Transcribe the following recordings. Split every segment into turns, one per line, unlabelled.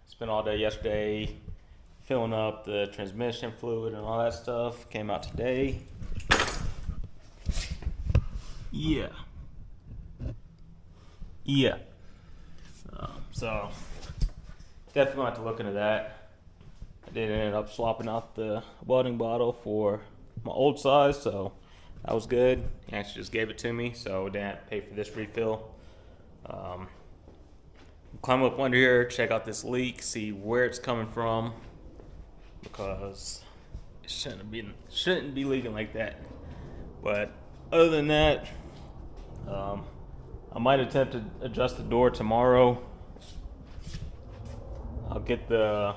Spent all day yesterday filling up the transmission fluid and all that stuff. Came out today. Yeah. Yeah. So definitely gonna have to look into that. I did end up swapping out the welding bottle for my old size, so that was good. He actually just gave it to me, so I didn't have to pay for this refill. Climb up under here, check out this leak, see where it's coming from, because it shouldn't be leaking like that. But other than that, I might attempt to adjust the door tomorrow. I'll get the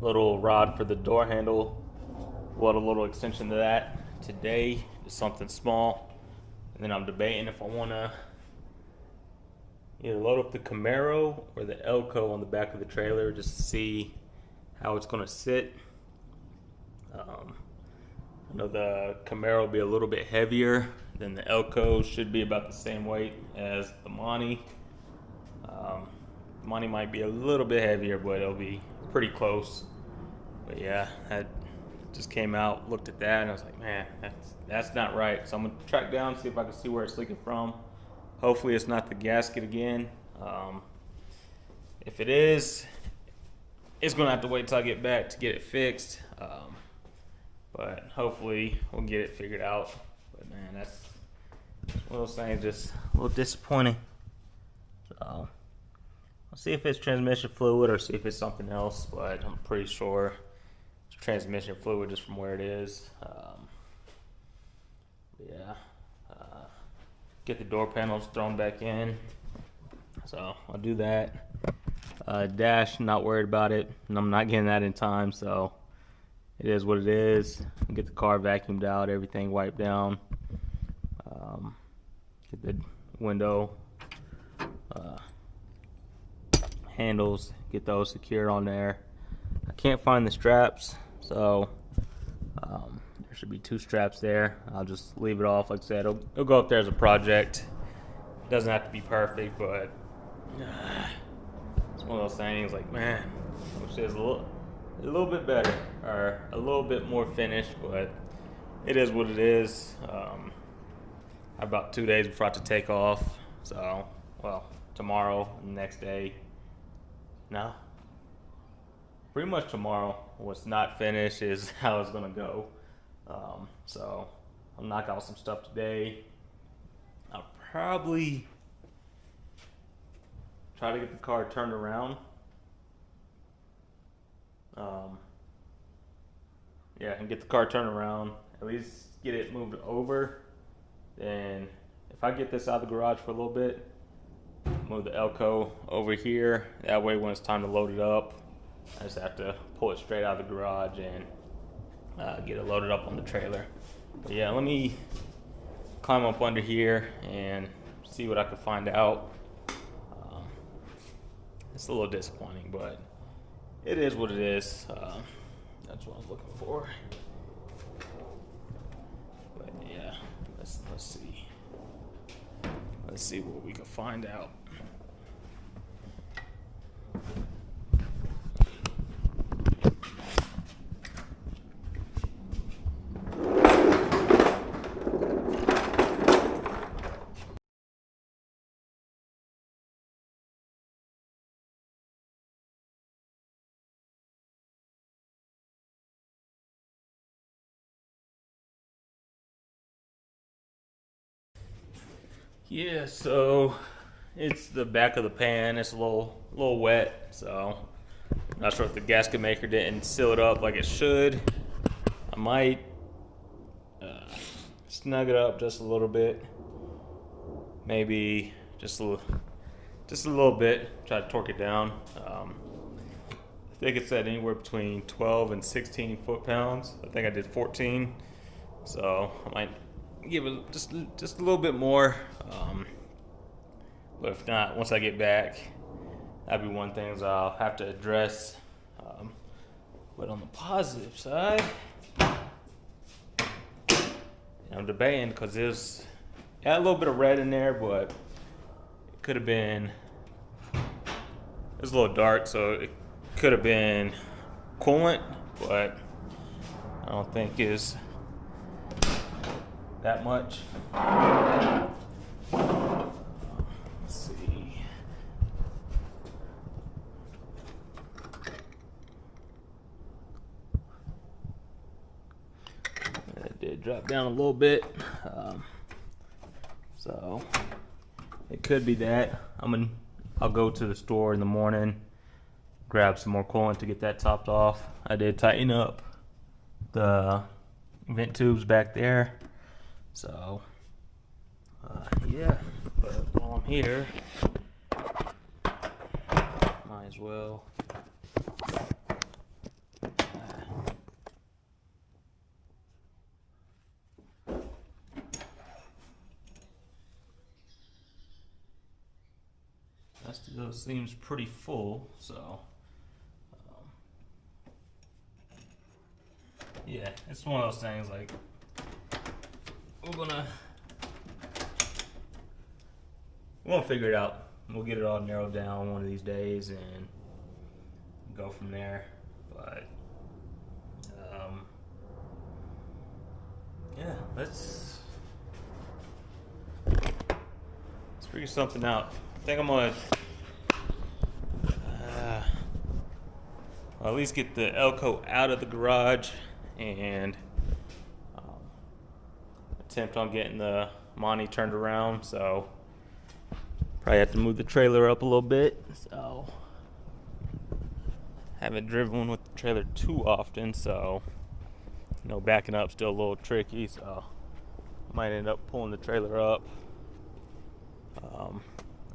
little rod for the door handle, weld a little extension to that today, just something small. And then I'm debating if I want to either load up the Camaro or the Elko on the back of the trailer just to see how it's going to sit. I know the Camaro will be a little bit heavier than the Elko, should be about the same weight as the Monte. Monte might be a little bit heavier, but it'll be pretty close. But yeah, I just came out, looked at that, and I was like, man, that's not right. So I'm gonna track down, see if I can see where it's leaking from. Hopefully it's not the gasket again. If it is, it's gonna have to wait till I get back to get it fixed. But hopefully we'll get it figured out. But man, that's one of those things, just a little disappointing. So I'll see if it's transmission fluid or see if it's something else, but I'm pretty sure it's transmission fluid just from where it is. Get the door panels thrown back in. So I'll do that. Dash, not worried about it, and I'm not getting that in time, so it is what it is. Get the car vacuumed out, everything wiped down. Get the window handles, get those secured on there. I can't find the straps, so there should be 2 straps there. I'll just leave it off. Like I said, it'll go up there as a project. Doesn't have to be perfect, but it's one of those things like, man, I wish it was a little bit better or a little bit more finished, but it is what it is. I have about 2 days before I have to take off, so, well, tomorrow and the next day. No, pretty much tomorrow. What's not finished is how it's gonna go. So I'll knock out some stuff today. I'll probably try to get the car turned around. And get the car turned around. At least get it moved over. Then if I get this out of the garage for a little bit, move the Elko over here. That way when it's time to load it up, I just have to pull it straight out of the garage and get it loaded up on the trailer. But yeah, let me climb up under here and see what I can find out. It's a little disappointing, but it is what it is. That's what I was looking for. But yeah, let's see. Let's see what we can find out. Yeah, so it's the back of the pan. It's a little wet, so not sure if the gasket maker didn't seal it up like it should. I might snug it up just a little bit, maybe just a little bit. Try to torque it down. I think it said anywhere between 12 and 16 foot-pounds. I think I did 14, so I might give it just a little bit more. But if not, once I get back, that'd be one thing I'll have to address. But on the positive side, I'm debating because it had a little bit of red in there, but it could have been It's a little dark, so it could have been coolant, but I don't think it's that much. Let's see. It did drop down a little bit, so it could be that. I'll go to the store in the morning, grab some more coolant to get that topped off. I did tighten up the vent tubes back there, so yeah. But while I'm here, might as well. That still seems pretty full, so yeah, it's one of those things like we're gonna figure it out. We'll get it all narrowed down one of these days and go from there. But yeah, let's figure something out. I think I'm gonna at least get the Elko out of the garage and attempt on getting the Monte turned around. So probably have to move the trailer up a little bit. So haven't driven with the trailer too often, so backing up still a little tricky. So might end up pulling the trailer up.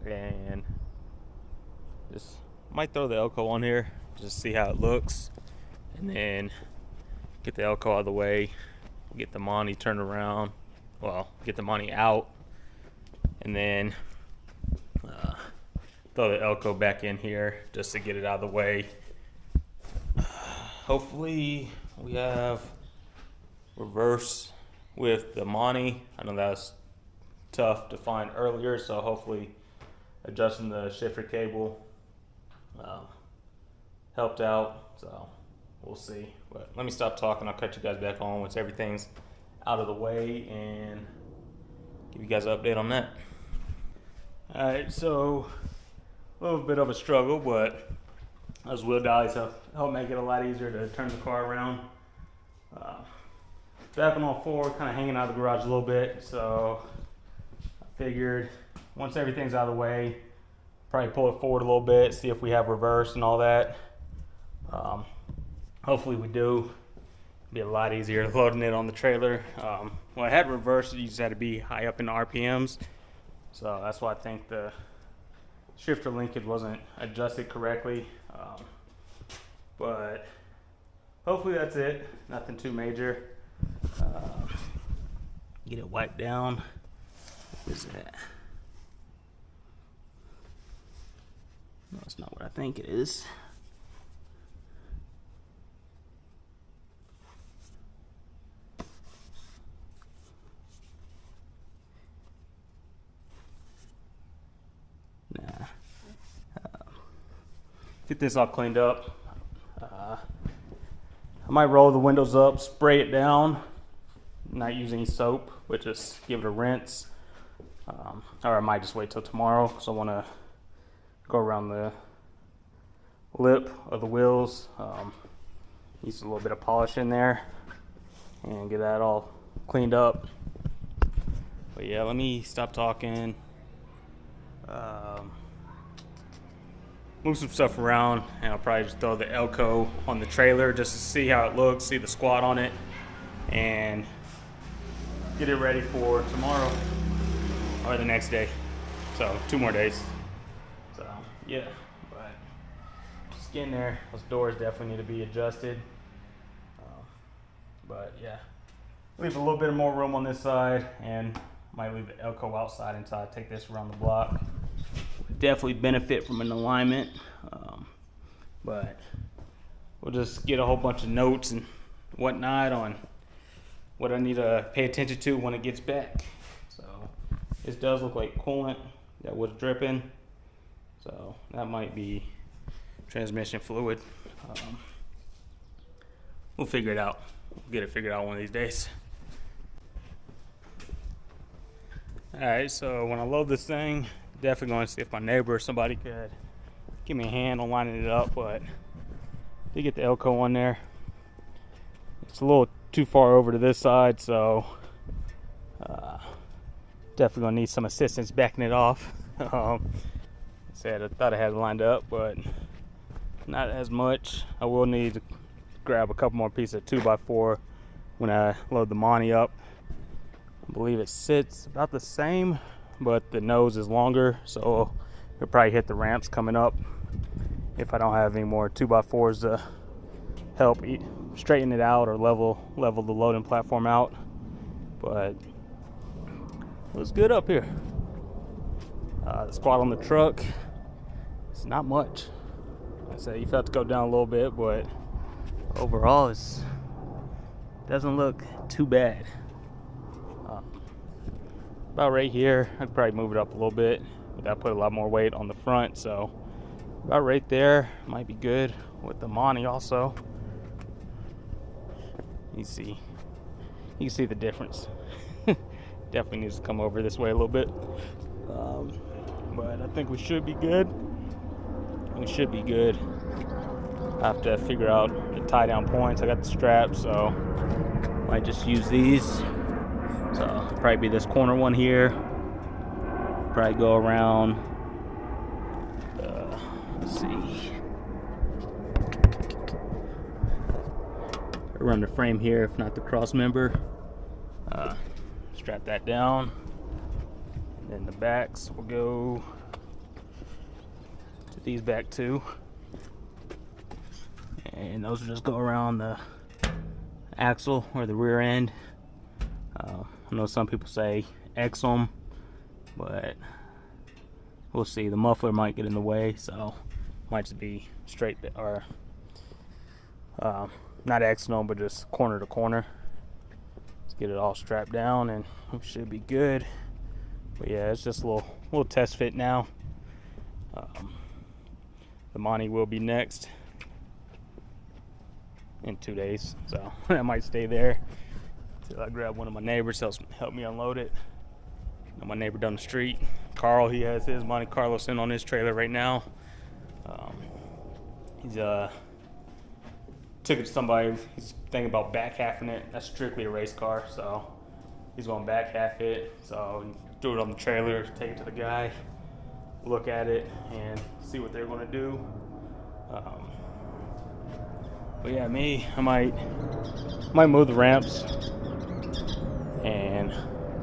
And just might throw the Elko on here, just see how it looks, and then get the Elko out of the way, get the Monte turned around, well, get the Monte out, and then throw the Elko back in here just to get it out of the way. Hopefully we have reverse with the Monte. I know that was tough to find earlier, so hopefully adjusting the shifter cable helped out, so we'll see. But let me stop talking. I'll cut you guys back on once everything's out of the way and give you guys an update on that. Alright, so a little bit of a struggle, but those wheel dollies help make it a lot easier to turn the car around. Back on all four, kind of hanging out of the garage a little bit, so I figured once everything's out of the way, probably pull it forward a little bit, see if we have reverse and all that. Hopefully we do. Be a lot easier loading it on the trailer. Well, I had reverse, you just had to be high up in the RPMs, so that's why I think the shifter linkage wasn't adjusted correctly. But hopefully that's it. Nothing too major. Get it wiped down. What is that? No, it's not what I think it is. Nah. Get this all cleaned up. I might roll the windows up, spray it down, not use any soap, but just give it a rinse. Or I might just wait till tomorrow, because I want to go around the lip of the wheels. Use a little bit of polish in there and get that all cleaned up. But yeah, let me stop talking. Move some stuff around, and I'll probably just throw the Elko on the trailer just to see how it looks, see the squat on it, and get it ready for tomorrow or the next day. So 2 more days. So yeah, but just getting there. Those doors definitely need to be adjusted. But yeah, leave a little bit more room on this side, and might leave the Elko outside until I take this around the block. Definitely benefit from an alignment, but we'll just get a whole bunch of notes and whatnot on what I need to pay attention to when it gets back. So this does look like coolant that was dripping, so that might be transmission fluid. We'll figure it out. We'll get it figured out one of these days. Alright, so when I load this thing, definitely going to see if my neighbor or somebody could give me a hand on lining it up, but to get the Elco on there, it's a little too far over to this side, so definitely gonna need some assistance backing it off. I said I thought I had it lined up, but not as much. I will need to grab a couple more pieces of 2x4 when I load the Monte up. I believe it sits about the same, but the nose is longer, so it'll probably hit the ramps coming up if I don't have any more 2x4s to help straighten it out or level the loading platform out. But it was good up here. The squat on the truck, it's not much. I said you have to go down a little bit, but overall it doesn't look too bad. About right here, I'd probably move it up a little bit. I put a lot more weight on the front, so about right there might be good with the Monte also. You can see the difference. Definitely needs to come over this way a little bit, but I think we should be good. I have to figure out the tie down points. I got the straps, so might just use these. So probably be this corner one here, probably go around, let's see, around the frame here, if not the cross member. Strap that down, and then the backs will go to these back two, and those will just go around the axle or the rear end. I know some people say X them, but we'll see. The muffler might get in the way, so might just be straight, or not X them, but just corner to corner. Get it all strapped down and we should be good. But yeah, it's just a little test fit now. The Monte will be next in 2 days, so I might stay there till I grab one of my neighbors to help me unload it. My neighbor down the street, Carl, he has his Monte Carlo sitting on his trailer right now. He's took it to somebody. He's thinking about back halfing it. That's strictly a race car, so he's going to back half it. So he threw it on the trailer, take it to the guy, look at it, and see what they're going to do. But yeah, I might move the ramps and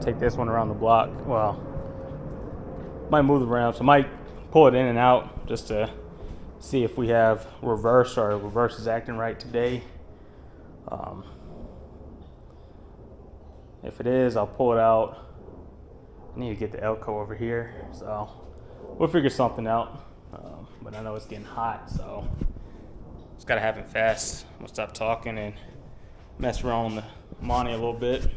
take this one around the block. Well, might move the ramps. I might pull it in and out just to see if we have reverse, or reverse is acting right today. If it is, I'll pull it out. I need to get the Elco over here, so we'll figure something out. But I know it's getting hot, so it's got to happen fast. I'm gonna stop talking and mess around on the Monte a little bit.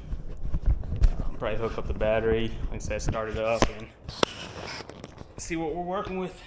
Probably hook up the battery, like I said, start it up and see what we're working with.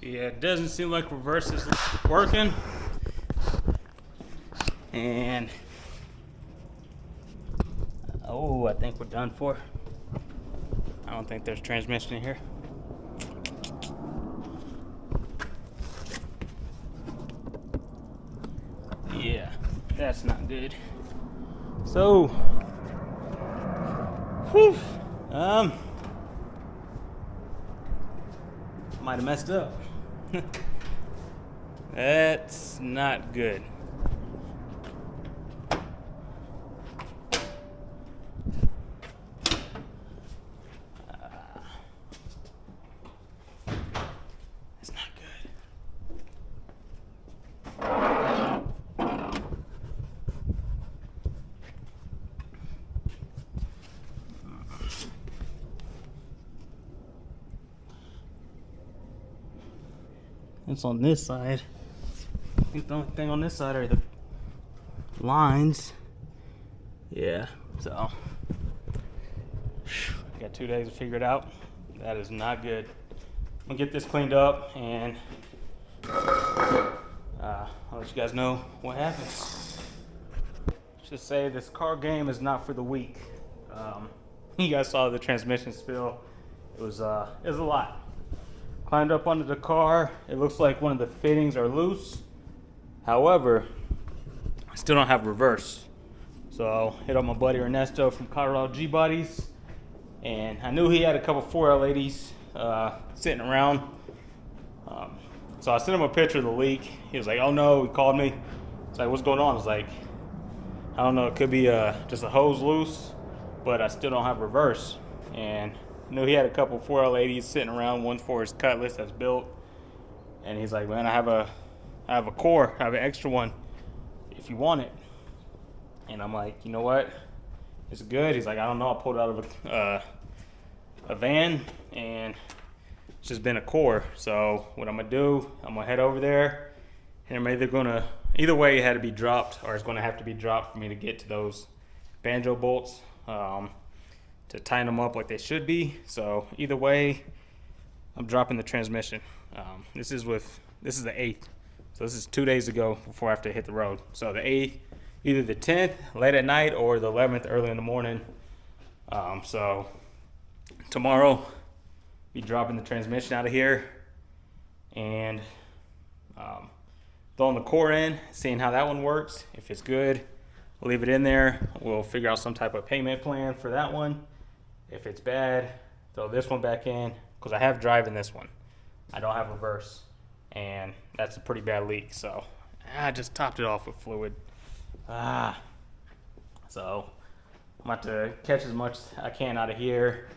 Yeah, it doesn't seem like reverse is working. And oh, I think we're done for. I don't think there's transmission in here. Yeah, that's not good. So, whew, might have messed up. That's not good. It's not good. It's on this side. I think the only thing on this side are the lines. Yeah, so I got 2 days to figure it out. That is not good. I'm gonna get this cleaned up and I'll let you guys know what happens. Just say this car game is not for the weak. You guys saw the transmission spill. It was a lot. Climbed up under the car. It looks like one of the fittings are loose. However, I still don't have reverse. So hit up my buddy Ernesto from Colorado G Bodies, and I knew he had a couple 4L80s sitting around. So I sent him a picture of the leak. He was like, "Oh no," he called me. It's like, "What's going on?" I was like, "I don't know. It could be just a hose loose, but I still don't have reverse." And I knew he had a couple 4L80s sitting around, one for his Cutlass that's built. And he's like, "Man, I have a core, I have an extra one if you want it." And I'm like, "You know what? It's good." He's like, "I don't know. I pulled it out of a van and it's just been a core. So what I'm gonna do, I'm gonna head over there and I'm either way it had to be dropped, or it's gonna have to be dropped for me to get to those banjo bolts to tighten them up like they should be. So either way, I'm dropping the transmission. This is the 8th. So this is 2 days ago before I have to hit the road. So the 8th, either the 10th late at night or the 11th early in the morning. So tomorrow, be dropping the transmission out of here and throwing the core in, seeing how that one works. If it's good, I'll leave it in there. We'll figure out some type of payment plan for that one. If it's bad, throw this one back in, because I have driving this one. I don't have reverse, and that's a pretty bad leak. So I just topped it off with fluid. So I'm about to catch as much as I can out of here.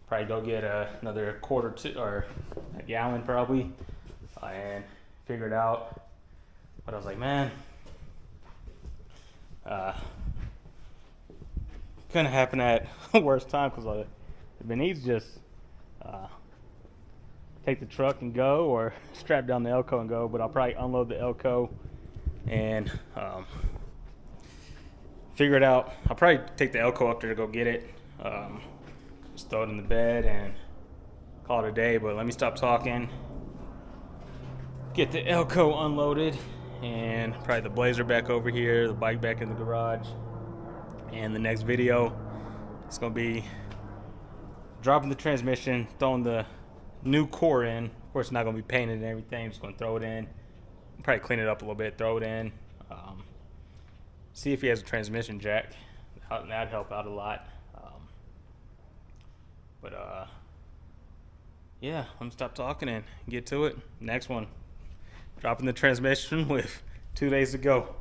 Probably go get another quarter to, or a gallon probably, and figure it out. But I was like, man, couldn't happen at the worst time, because the needs just take the truck and go, or strap down the Elco and go. But I'll probably unload the Elco and figure it out. I'll probably take the Elco up there to go get it. Just throw it in the bed and call it a day. But let me stop talking, get the Elco unloaded, and probably the Blazer back over here, the bike back in the garage. And the next video, it's gonna be dropping the transmission, throwing the new core in. Of course, it's not gonna be painted and everything. Just gonna throw it in, probably clean it up a little bit, throw it in. See if he has a transmission jack. That'd help out a lot. Yeah, let me stop talking and get to it. Next one, dropping the transmission with 2 days to go.